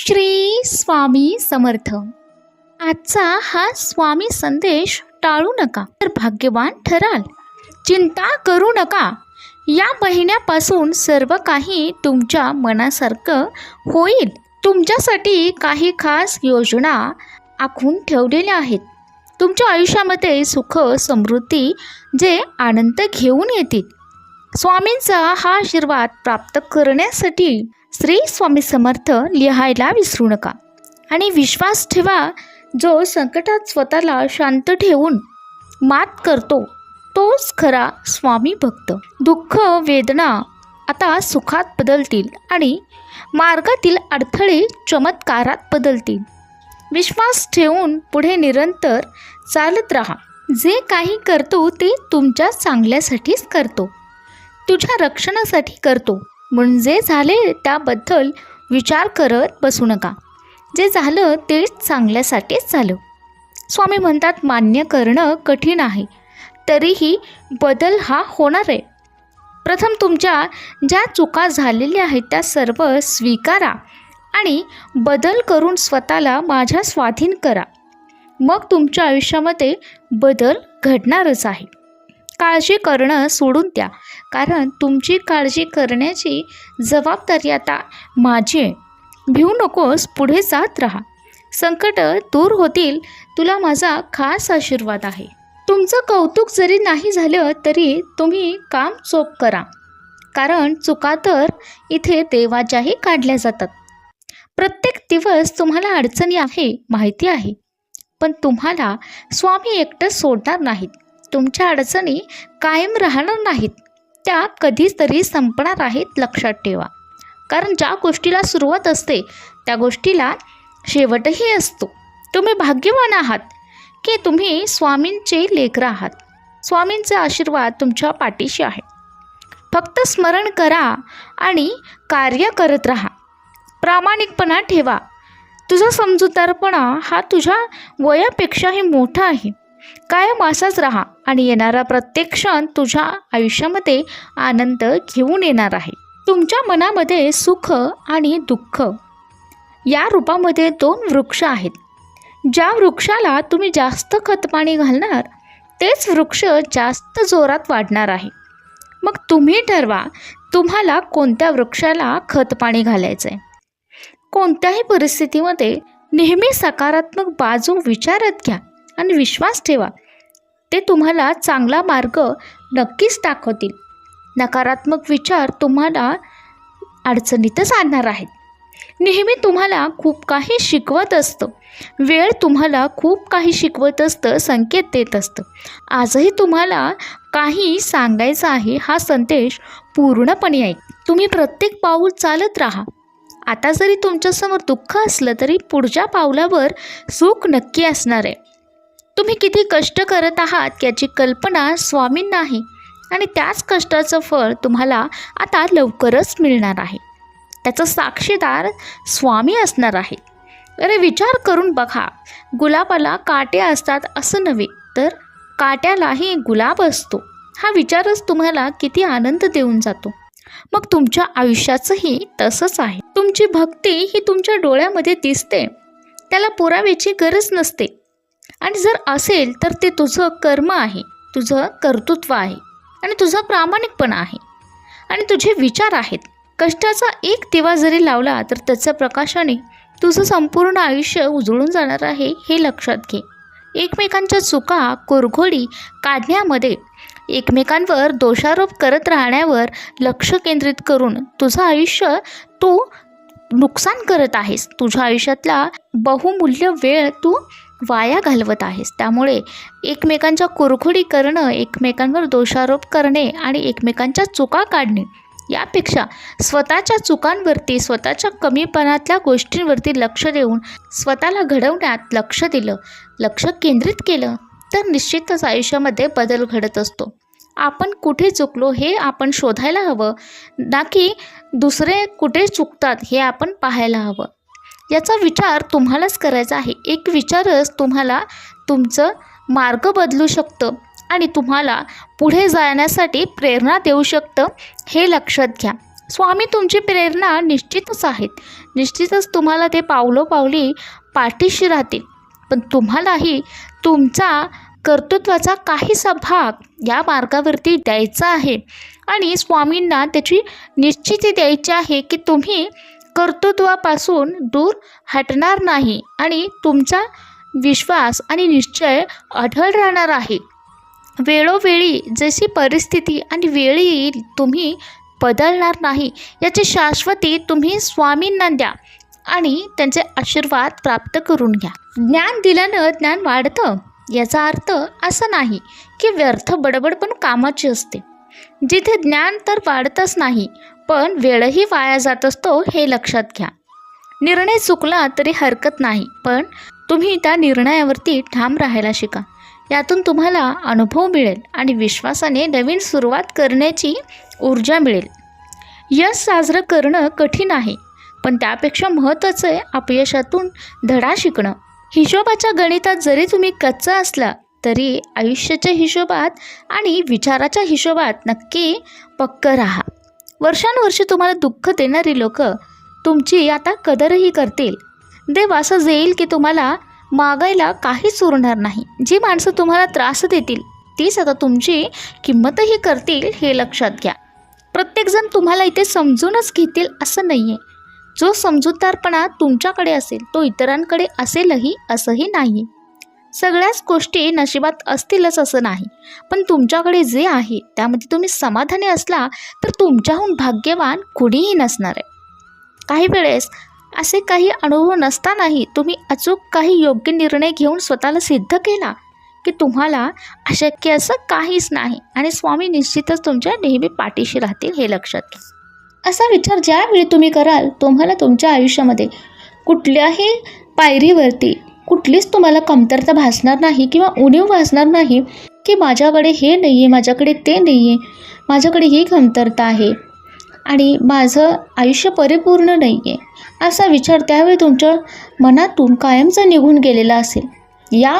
श्री स्वामी समर्थ. आजचा हा स्वामी संदेश टाळू नका तर भाग्यवान ठराल. चिंता करू नका, या महिन्यापासून सर्व काही तुमच्या मनासारखं होईल. तुमच्यासाठी काही खास योजना आखून ठेवलेल्या आहेत. तुमच्या आयुष्यामध्ये सुख समृद्धी जे आनंद घेऊन येतील. स्वामींचा हा आशीर्वाद प्राप्त करण्यासाठी श्री स्वामी समर्थ लिहायला विसरू नका आणि विश्वास ठेवा. जो संकटात स्वतःला शांत ठेवून मात करतो तोच खरा स्वामी भक्त. दुःख वेदना आता सुखात बदलतील आणि मार्गातील अडथळे चमत्कारात बदलतील. विश्वास ठेवून पुढे निरंतर चालत राहा. जे काही करतो ते तुमच्या चांगल्यासाठीच करतो, तुझ्या रक्षणासाठी करतो. म्हणून जे झाले त्याबद्दल विचार करत बसू नका. जे झालं ते चांगल्यासाठीच झालं. स्वामी म्हणतात, मान्य करणं कठीण आहे, तरीही बदल हा होणार आहे. प्रथम तुमच्या ज्या चुका झालेल्या आहेत त्या सर्व स्वीकारा आणि बदल करून स्वतःला माझ्या स्वाधीन करा. मग तुमच्या आयुष्यामध्ये बदल घडणारच आहे. काळजी करणं सोडून द्या, कारण तुमची काळजी करण्याची जबाबदारी आता माझी आहे. भिवू नकोस, पुढे जात राहा. संकट दूर होतील, तुला माझा खास आशीर्वाद आहे. तुमचं कौतुक जरी नाही झालं तरी तुम्ही काम चोख करा, कारण चुका तर इथे देवाच्याही काढल्या जातात. प्रत्येक दिवस तुम्हाला अडचणी आहे माहिती आहे, पण तुम्हाला स्वामी एकटं सोडणार नाहीत. तुमच्या अडचणी कायम राहणार नाहीत, त्या कधीतरी संपणार आहेत, लक्षात ठेवा. कारण ज्या गोष्टीला सुरुवात असते त्या गोष्टीला शेवटही असतो. तुम्ही भाग्यवान आहात की तुम्ही स्वामींचे लेकरं आहात. स्वामींचा आशीर्वाद तुमच्या पाठीशी आहे. फक्त स्मरण करा आणि कार्य करत राहा. प्रामाणिकपणा ठेवा. तुझा समजूतदारपणा हा तुझ्या वयापेक्षाही मोठा आहे. कायम असाच राहा आणि येणारा प्रत्येक क्षण तुझ्या आयुष्यामध्ये आनंद घेऊन येणार आहे. तुमच्या मनामध्ये सुख आणि दुःख या रूपामध्ये दोन वृक्ष आहेत. ज्या वृक्षाला तुम्ही जास्त खतपाणी घालणार तेच वृक्ष जास्त जोरात वाढणार आहे. मग तुम्ही ठरवा तुम्हाला कोणत्या वृक्षाला खतपाणी घालायचं आहे. कोणत्याही परिस्थितीमध्ये नेहमी सकारात्मक बाजू विचारात घ्या आणि विश्वास ठेवा, ते तुम्हाला चांगला मार्ग नक्कीच दाखवतील. नकारात्मक विचार तुम्हाला अडचणीतच आणणार आहेत. नेहमी तुम्हाला खूप काही शिकवत असतं. वेळ तुम्हाला खूप काही शिकवत असतं, संकेत देत असतं. आजही तुम्हाला काही सांगायचं आहे, हा संदेश पूर्णपणे ऐक. तुम्ही प्रत्येक पाऊल चालत राहा. आता जरी तुमच्यासमोर दुःख असलं तरी पुढच्या पावलावर सुख नक्की असणार आहे. तुम्ही किती कष्ट करत आहात याची कल्पना स्वामींना आहे आणि त्याच कष्टाचं फळ तुम्हाला आता लवकरच मिळणार आहे. त्याचा साक्षीदार स्वामी असणार आहे. अरे विचार करून बघा, गुलाबाला काटे असतात असं नव्हे, तर काट्यालाही गुलाब असतो. हा विचारच तुम्हाला किती आनंद देऊन जातो. मग तुमच्या आयुष्याचंही तसंच आहे. तुमची भक्ती ही तुमच्या डोळ्यामध्ये दिसते, त्याला पुराव्याची गरज नसते. आणि जर असेल तर ते तुझं कर्म आहे, तुझं कर्तृत्व आहे आणि तुझा प्रामाणिकपणा आहे आणि तुझे विचार आहेत. कष्टाचा एक दिवा जरी लावला तर त्याच्या प्रकाशाने तुझं संपूर्ण आयुष्य उजळून जाणार आहे, हे लक्षात घे. एकमेकांच्या चुका कुरघोडी काढण्यामध्ये, एकमेकांवर दोषारोप करत राहण्यावर लक्ष केंद्रित करून तुझं आयुष्य तू नुकसान करत आहेस. तुझ्या आयुष्यातला बहुमूल्य वेळ तू वाया घालवत आहेस. त्यामुळे एकमेकांच्या कुरघोडी करणं, एकमेकांवर दोषारोप करणे आणि एकमेकांच्या चुका काढणे यापेक्षा स्वतःच्या चुकांवरती, स्वतःच्या कमीपणातल्या गोष्टींवरती लक्ष देऊन स्वतःला घडवण्यात लक्ष दिलं, लक्ष केंद्रित केलं तर निश्चितच आयुष्यामध्ये बदल घडत असतो. आपण कुठे चुकलो हे आपण शोधायला हवं, ना की दुसरे कुठे चुकतात हे आपण पाहायला हवं. याचा विचार तुम्हालाच करायचा आहे. एक विचारच तुम्हाला तुमचं मार्ग बदलू शकतं आणि तुम्हाला पुढे जाण्यासाठी प्रेरणा देऊ शकतं, हे लक्षात घ्या. स्वामी तुमची प्रेरणा निश्चितच आहेत. निश्चितच तुम्हाला ते पावलोपावली पाठीशी राहतील. पण तुम्हालाही तुमचा कर्तृत्वाचा काहीसा भाग या मार्गावरती द्यायचा आहे आणि स्वामींना त्याची निश्चिती द्यायची आहे की तुम्ही कर्तृत्वापासून दूर हटणार नाही आणि तुमचा विश्वास आणि निश्चय अढळ राहणार आहे. वेळोवेळी जशी परिस्थिती आणि वेळ येईल तुम्ही बदलणार नाही याची शाश्वती तुम्ही स्वामींना द्या आणि त्यांचे आशीर्वाद प्राप्त करून घ्या. ज्ञान दिल्यानं ज्ञान वाढतं याचा अर्थ असा नाही की व्यर्थ बडबड पण कामाची असते. जिथे ज्ञान तर वाढतच नाही पण वेळही वाया जात असतो हे लक्षात घ्या. निर्णय चुकला तरी हरकत नाही पण तुम्ही त्या निर्णयावरती ठाम राहायला शिका. यातून तुम्हाला अनुभव मिळेल आणि विश्वासाने नवीन सुरुवात करण्याची ऊर्जा मिळेल. यश साजरं करणं कठीण आहे पण त्यापेक्षा महत्त्वाचं आहे अपयशातून धडा शिकणं. हिशोबाच्या गणितात जरी तुम्ही कच्चा असला तरी आयुष्याच्या हिशोबात आणि विचाराच्या हिशोबात नक्की पक्क राहा. वर्षानुवर्षे तुम्हाला दुःख देणारी लोक तुमची आता कदरही करतील. देव असं जाईल की तुम्हाला मागायला काहीच उरणार नाही. जी माणसं तुम्हाला त्रास देतील तीच आता तुमची किंमतही करतील हे लक्षात घ्या. प्रत्येकजण तुम्हाला इथे समजूनच घेतील असं नाही आहे. जो समजूतदारपणा तुमच्याकडे असेल तो इतरांकडे असेलही असंही नाही. सगळ्याच गोष्टी नशिबात असतीलच असं नाही पण तुमच्याकडे जे आहे त्यामध्ये तुम्ही समाधानी असला तर तुमच्याहून भाग्यवान कुणीही नसणार आहे. काही वेळेस असे काही अनुभव नसतानाही तुम्ही अचूक काही योग्य निर्णय घेऊन स्वतःला सिद्ध केला की तुम्हाला अशक्य असं काहीच नाही आणि स्वामी निश्चितच तुमच्या नेहमी पाठीशी राहतील हे लक्षात घ्या. असा विचार ज्यावेळी तुम्ही कराल तुम्हाला तुमच्या आयुष्यामध्ये कुठल्याही पायरीवरती कुठलीच तुम्हाला कमतरता भासणार नाही किंवा उणीव भासणार नाही की माझ्याकडे हे नाही आहे, माझ्याकडे ते नाही आहे, माझ्याकडे ही कमतरता आहे आणि माझं आयुष्य परिपूर्ण नाही आहे. असा विचार त्यावेळी तुमच्या मनातून कायमचा निघून गेलेला असेल. या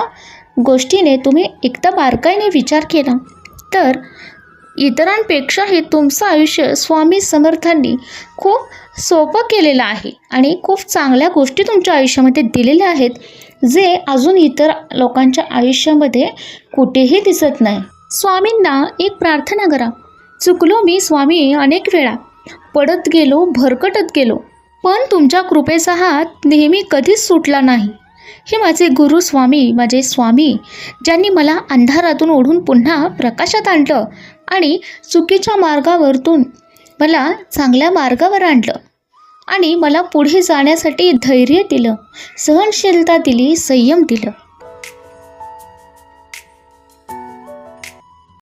गोष्टीने तुम्ही एकदा बारकाईने विचार केला तर इतरांपेक्षाही तुमचं आयुष्य स्वामी समर्थांनी खूप सोपं केलेलं आहे आणि खूप चांगल्या गोष्टी तुमच्या आयुष्यामध्ये दिलेल्या आहेत जे अजून इतर लोकांच्या आयुष्यामध्ये कुठेही दिसत नाही. स्वामींना एक प्रार्थना करा. चुकलो मी स्वामी अनेक वेळा, पडत गेलो, भरकटत गेलो, पण तुमच्या कृपेचा हात नेहमी कधीच सुटला नाही. हे माझे गुरु स्वामी, माझे स्वामी ज्यांनी मला अंधारातून ओढून पुन्हा प्रकाशात आणलं आणि चुकीच्या मार्गावरतून मला चांगल्या मार्गावर आणलं आणि मला पुढे जाण्यासाठी धैर्य दिलं, सहनशीलता दिली, संयम दिलं.